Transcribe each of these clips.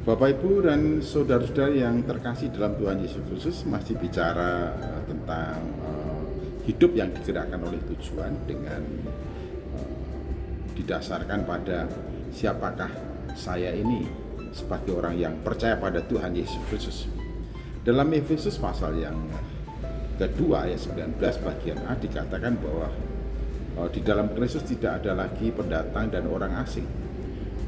Bapak, Ibu, dan saudara-saudara yang terkasih dalam Tuhan Yesus Kristus, masih bicara tentang hidup yang digerakkan oleh tujuan dengan didasarkan pada siapakah saya ini sebagai orang yang percaya pada Tuhan Yesus Kristus. Dalam Efesus pasal yang kedua ayat 19 bagian A dikatakan bahwa di dalam Kristus tidak ada lagi pendatang dan orang asing,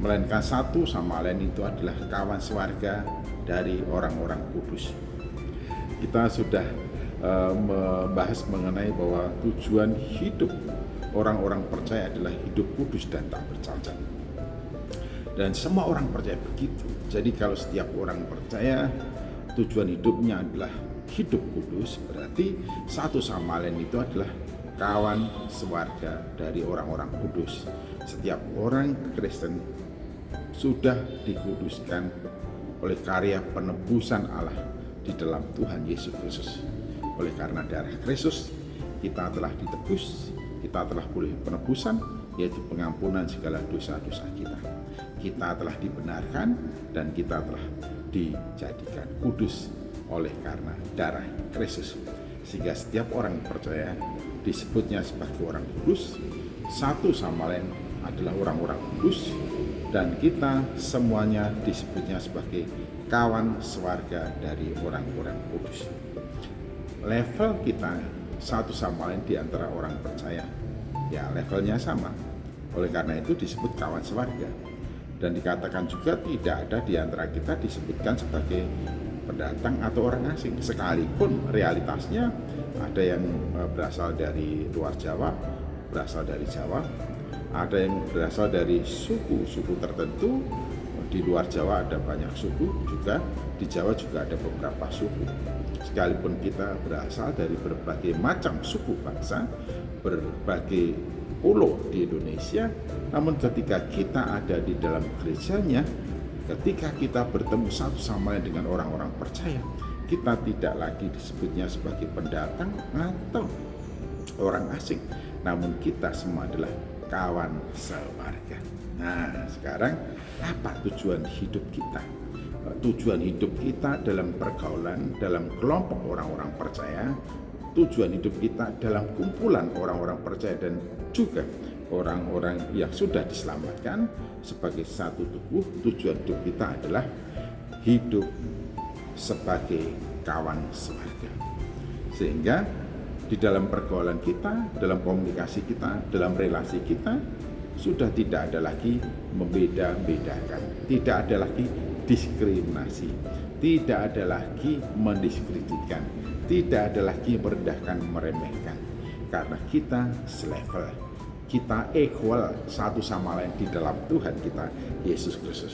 melainkan satu sama lain itu adalah kawan sewarga dari orang-orang kudus. Kita sudah membahas mengenai bahwa tujuan hidup orang-orang percaya adalah hidup kudus dan tak bercacat. Dan semua orang percaya begitu. Jadi kalau setiap orang percaya tujuan hidupnya adalah hidup kudus, berarti satu sama lain itu adalah kawan sewarga dari orang-orang kudus. Setiap orang Kristen sudah dikuduskan oleh karya penebusan Allah di dalam Tuhan Yesus Kristus. Oleh karena darah Kristus, kita telah ditebus, kita telah boleh penebusan, yaitu pengampunan segala dosa-dosa kita. Kita telah dibenarkan dan kita telah dijadikan kudus oleh karena darah Kristus. Sehingga setiap orang percaya disebutnya sebagai orang kudus, satu sama lain adalah orang-orang kudus, dan kita semuanya disebutnya sebagai kawan sewarga dari orang-orang kudus. Level kita satu sama lain di antara orang percaya, ya levelnya sama. Oleh karena itu disebut kawan sewarga. Dan dikatakan juga tidak ada di antara kita disebutkan sebagai pendatang atau orang asing. Sekalipun realitasnya ada yang berasal dari luar Jawa, berasal dari Jawa, ada yang berasal dari suku-suku tertentu. Di luar Jawa ada banyak suku juga, di Jawa juga ada beberapa suku. Sekalipun kita berasal dari berbagai macam suku bangsa, berbagai pulau di Indonesia, namun ketika kita ada di dalam gerejanya, ketika kita bertemu satu sama lain dengan orang-orang percaya, kita tidak lagi disebutnya sebagai pendatang atau orang asing, namun kita semua adalah kawan sewarga. Nah, sekarang apa tujuan hidup kita? Tujuan hidup kita dalam pergaulan, dalam kelompok orang-orang percaya, tujuan hidup kita dalam kumpulan orang-orang percaya dan juga orang-orang yang sudah diselamatkan sebagai satu tubuh. Tujuan hidup kita adalah hidup sebagai kawan sewarga. Sehingga di dalam pergaulan kita, dalam komunikasi kita, dalam relasi kita, sudah tidak ada lagi membeda-bedakan, tidak ada lagi diskriminasi, tidak ada lagi mendiskreditkan, tidak ada lagi merendahkan, meremehkan, karena kita selevel, kita equal satu sama lain di dalam Tuhan kita Yesus Kristus.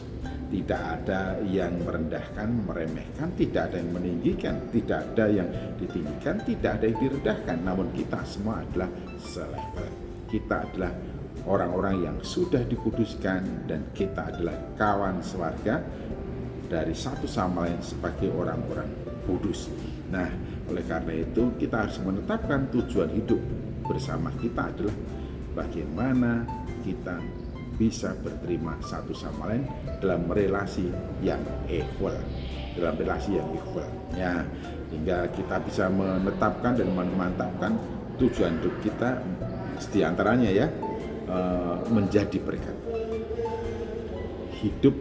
Tidak ada yang merendahkan, meremehkan, tidak ada yang meninggikan, tidak ada yang ditinggikan, tidak ada yang direndahkan, namun kita semua adalah selevel. Kita adalah orang-orang yang sudah dikuduskan dan kita adalah kawan sewarga dari satu sama lain sebagai orang-orang kudus. Nah, oleh karena itu kita harus menetapkan tujuan hidup bersama kita adalah bagaimana kita bisa berterima satu sama lain dalam relasi yang equal, ya, hingga kita bisa menetapkan dan memantapkan tujuan hidup kita diantaranya ya, menjadi berkat, hidup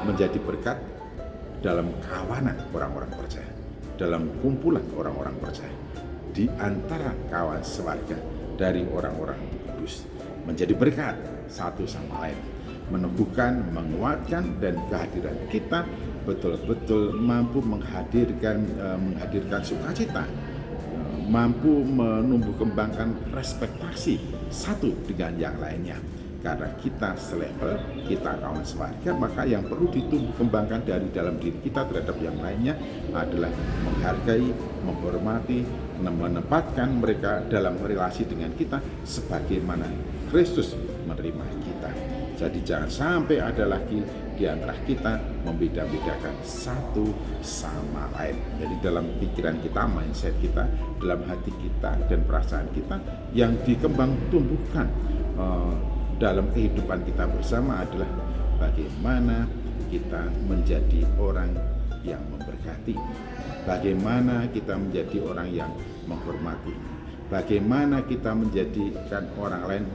menjadi berkat dalam kawanan orang-orang percaya, dalam kumpulan orang-orang percaya, di antara kawan sewarga dari orang-orang kudus, menjadi berkat satu sama lain, meneguhkan, menguatkan, dan kehadiran kita betul-betul mampu menghadirkan sukacita, mampu menumbuh kembangkan respektasi satu dengan yang lainnya. Karena kita selevel, kita kawan sewarga, maka yang perlu ditumbuh kembangkan dari dalam diri kita terhadap yang lainnya adalah menghargai, menghormati, menempatkan mereka dalam relasi dengan kita sebagaimana Kristus menerima kita. Jadi jangan sampai ada lagi di antara kita membeda-bedakan satu sama lain. Jadi dalam pikiran kita, mindset kita, dalam hati kita dan perasaan kita yang dikembang tumbuhkan dalam kehidupan kita bersama adalah bagaimana kita menjadi orang yang memberkati, bagaimana kita menjadi orang yang menghormati, bagaimana kita menjadikan orang lain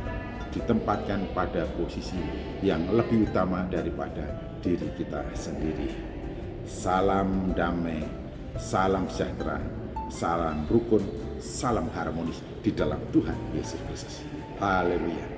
ditempatkan pada posisi yang lebih utama daripada diri kita sendiri. Salam damai, salam sejahtera, salam rukun, salam harmonis di dalam Tuhan Yesus Kristus. Haleluya.